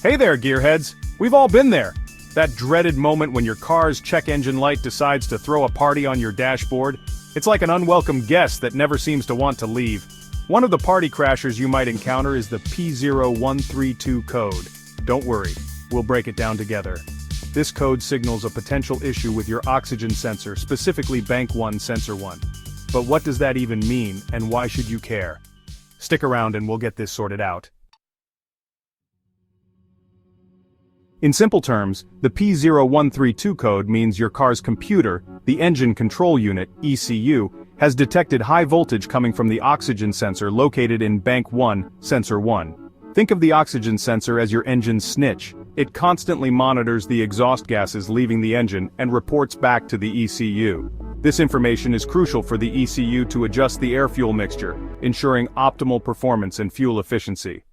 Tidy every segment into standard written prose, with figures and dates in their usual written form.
Hey there, gearheads! We've all been there. That dreaded moment when your car's check engine light decides to throw a party on your dashboard. It's like an unwelcome guest that never seems to want to leave. One of the party crashers you might encounter is the P0132 code. Don't worry, we'll break it down together. This code signals a potential issue with your oxygen sensor, specifically Bank 1 Sensor 1. But what does that even mean, and why should you care? Stick around and we'll get this sorted out. In simple terms, the P0132 code means your car's computer, the engine control unit, ECU, has detected high voltage coming from the oxygen sensor located in Bank 1, Sensor 1. Think of the oxygen sensor as your engine's snitch. It constantly monitors the exhaust gases leaving the engine and reports back to the ECU. This information is crucial for the ECU to adjust the air-fuel mixture, ensuring optimal performance and fuel efficiency.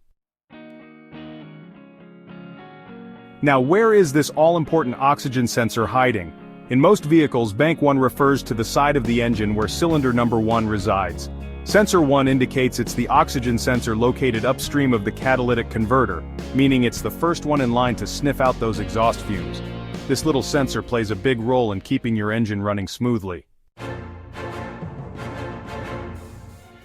Now, where is this all-important oxygen sensor hiding? In most vehicles, Bank 1 refers to the side of the engine where cylinder number 1 resides. Sensor 1 indicates it's the oxygen sensor located upstream of the catalytic converter, meaning it's the first one in line to sniff out those exhaust fumes. This little sensor plays a big role in keeping your engine running smoothly.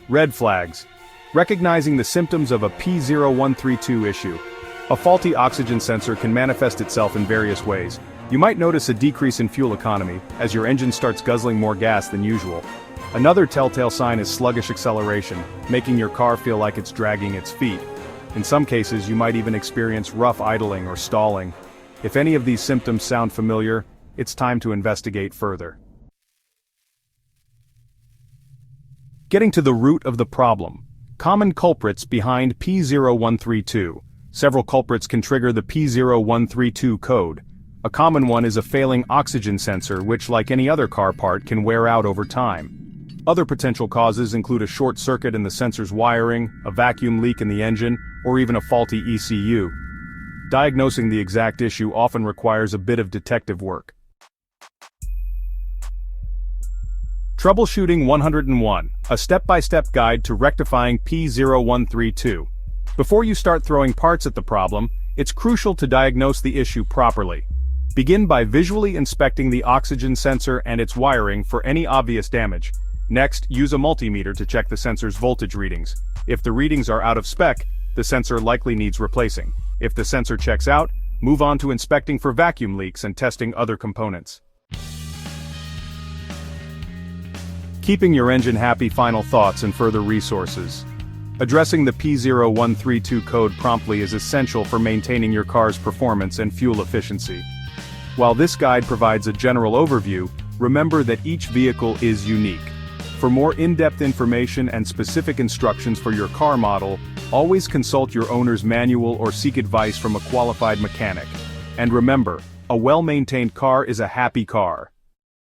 Red flags. Recognizing the symptoms of a P0132 issue. A faulty oxygen sensor can manifest itself in various ways. You might notice a decrease in fuel economy, as your engine starts guzzling more gas than usual. Another telltale sign is sluggish acceleration, making your car feel like it's dragging its feet. In some cases, you might even experience rough idling or stalling. If any of these symptoms sound familiar, it's time to investigate further. Getting to the root of the problem. Common culprits behind P0132. Several culprits can trigger the P0132 code. A common one is a failing oxygen sensor which, like any other car part, can wear out over time. Other potential causes include a short circuit in the sensor's wiring, a vacuum leak in the engine, or even a faulty ECU. Diagnosing the exact issue often requires a bit of detective work. Troubleshooting 101, a step-by-step guide to rectifying P0132. Before you start throwing parts at the problem, it's crucial to diagnose the issue properly. Begin by visually inspecting the oxygen sensor and its wiring for any obvious damage. Next, use a multimeter to check the sensor's voltage readings. If the readings are out of spec, the sensor likely needs replacing. If the sensor checks out, move on to inspecting for vacuum leaks and testing other components. Keeping your engine happy. Final thoughts and further resources. Addressing the P0132 code promptly is essential for maintaining your car's performance and fuel efficiency. While this guide provides a general overview, remember that each vehicle is unique. For more in-depth information and specific instructions for your car model, always consult your owner's manual or seek advice from a qualified mechanic. And remember, a well-maintained car is a happy car.